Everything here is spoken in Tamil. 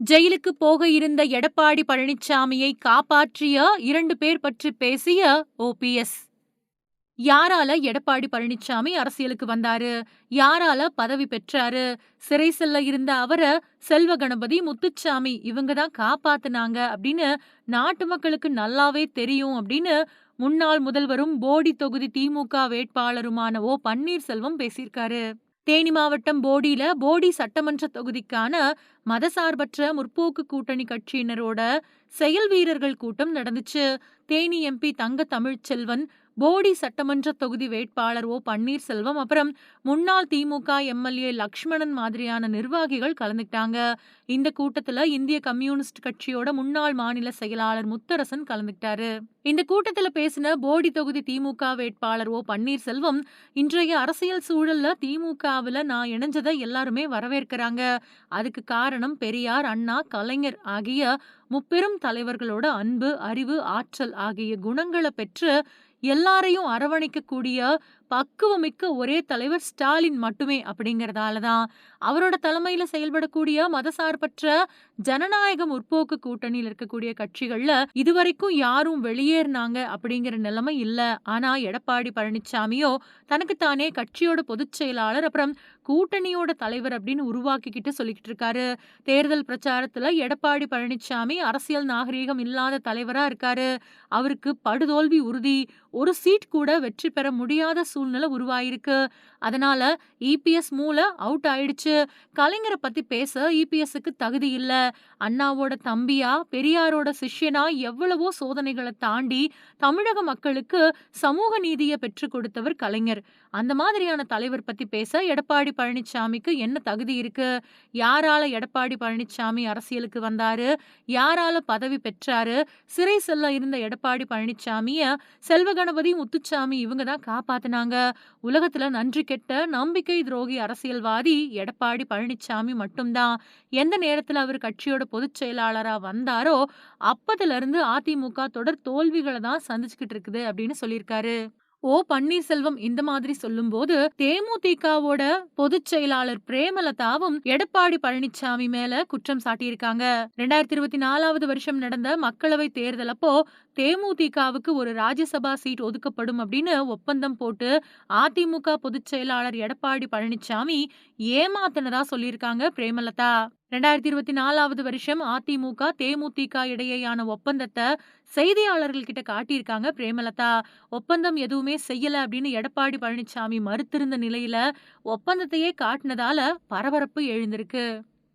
ஜெயிலுக்கு போக இருந்த எடப்பாடி பழனிச்சாமியை காப்பாற்றிய 2 பேர் பற்றி பேசிய ஓபிஎஸ். யாரால எடப்பாடி பழனிச்சாமி அரசியலுக்கு வந்தாரு? யாரால பதவி பெற்றாரு? சிறை செல்ல இருந்த அவர செல்வ கணபதி, முத்துச்சாமி இவங்க தான் காப்பாத்துனாங்க அப்படின்னு நாட்டு மக்களுக்கு நல்லாவே தெரியும் அப்படின்னு முன்னாள் முதல்வரும் போடி தொகுதி திமுக வேட்பாளருமான பன்னீர்செல்வம் பேசியிருக்காரு. தேனி மாவட்டம் போடியில போடி சட்டமன்ற தொகுதிக்கான மதசார்பற்ற முற்போக்கு கூட்டணி கட்சியினரோட செயல் வீரர்கள் கூட்டம் நடந்துச்சு. தேனி எம்பி தங்க தமிழ்ச்செல்வன், போடி சட்டமன்ற தொகுதி வேட்பாளர் பன்னீர்செல்வம், அப்புறம் முன்னாள் திமுக எம்எல்ஏ லக்ஷ்மணன் மாதிரியான நிர்வாகிகள் கலந்துக்கிட்டாங்க. இந்த கூட்டத்துல இந்திய கம்யூனிஸ்ட் கட்சியோட முன்னாள் மாநில செயலாளர் முத்தரசன் கலந்துக்கிட்டாரு. இந்த கூட்டத்துல பேசின போடி தொகுதி திமுக வேட்பாளர் பன்னீர்செல்வம், இன்றைய அரசியல் சூழல்ல திமுகவுல நான் இணைஞ்சதை எல்லாருமே வரவேற்கிறாங்க. அதுக்கு காரணம் பெரியார், அண்ணா, கலைஞர் ஆகிய முப்பெரும் தலைவர்களோட அன்பு, அறிவு, ஆற்றல் ஆகிய குணங்களை பெற்று எல்லாரையும் அரவணைக்கக்கூடிய பக்குவமிக்க ஒரே தலைவர் ஸ்டாலின் மட்டுமே அப்படிங்கறதாலதான் அவரோட தலைமையில செயல்படக்கூடிய மதசார்பற்ற ஜனநாயக முற்போக்கு கூட்டணியில் இருக்கக்கூடிய கட்சிகள்ல இதுவரைக்கும் யாரும் வெளியேறினாங்க அப்படிங்கிற நிலைமை இல்ல. ஆனா எடப்பாடி பழனிச்சாமியோ தனக்குத்தானே கட்சியோட பொதுச் செயலாளர் அப்புறம் கூட்டணியோட தலைவர் அப்படின்னு உருவாக்கிக்கிட்டு சொல்லிக்கிட்டு இருக்காரு. தேர்தல் பிரச்சாரத்துல எடப்பாடி பழனிச்சாமி அரசியல் நாகரீகம் இல்லாத தலைவரா இருக்காரு. அவருக்கு படுதோல்வி உறுதி. ஒரு சீட் கூட வெற்றி பெற முடியாத சூழ்நிலை உருவாயிருக்கு. அதனால இபிஎஸ் மூளை அவுட் ஆயிடுச்சு. கலைஞரை பத்தி பேச இபிஎஸ்க்கு தகுதி இல்ல. அண்ணாவோட தம்பியா, பெரியாரோட சிஷ்யனா எவ்வளவோ சோதனைகளை தாண்டி தமிழக மக்களுக்கு சமூக நீதியை பெற்றுக் கொடுத்தவர் கலைஞர். அந்த மாதிரியான தலைவர் பத்தி பேச எடப்பாடி பழனிச்சாமிக்கு என்ன தகுதி இருக்கு? யாரால எடப்பாடி பழனிச்சாமி அரசியலுக்கு வந்தாரு? யாரால பதவி பெற்றாரு? சிறை செல்ல இருந்த எடப்பாடி பழனிச்சாமிய செல்வ கணபதி, முத்துச்சாமி இவங்க தான் காப்பாத்துனாங்க. உலகத்துல நன்றி கெட்ட நம்பிக்கை துரோகி அரசியல்வாதி எடப்பாடி பழனிச்சாமி மட்டும்தான். எந்த நேரத்துல அவர் கட்சியோட பொதுச் செயலாளரா வந்தாரோ அப்பத்துல இருந்து அதிமுக தொடர் தோல்விகளை தான் சந்திச்சுக்கிட்டு இருக்குது அப்படின்னு சொல்லியிருக்காரு. பன்னீர்செல்வம் இந்த மாதிரி சொல்லும்போது தேமுதிகவோட பொதுச் செயலாளர் பிரேமலதாவும் எடப்பாடி பழனிச்சாமி மேல குற்றம் சாட்டியிருக்காங்க. 2024வது வருஷம் நடந்த மக்களவை தேர்தல் அப்போ தேமுதிகவுக்கு ஒரு ராஜ்யசபா சீட் ஒதுக்கப்படும் அப்படின்னு ஒப்பந்தம் போட்டு அதிமுக பொதுச் செயலாளர் எடப்பாடி பழனிச்சாமி ஏமாத்தினதா சொல்லியிருக்காங்க பிரேமலதா. 2024வது வருஷம் அதிமுக தேமுதிக இடையேயான ஒப்பந்தத்தை செய்தியாளர்கள் கிட்ட காட்டியிருக்காங்க பிரேமலதா. ஒப்பந்தம் எதுவுமே செய்யல அப்படின்னு எடப்பாடி பழனிச்சாமி மறுத்திருந்த நிலையில ஒப்பந்தத்தையே காட்டினதால பரபரப்பு எழுந்திருக்கு.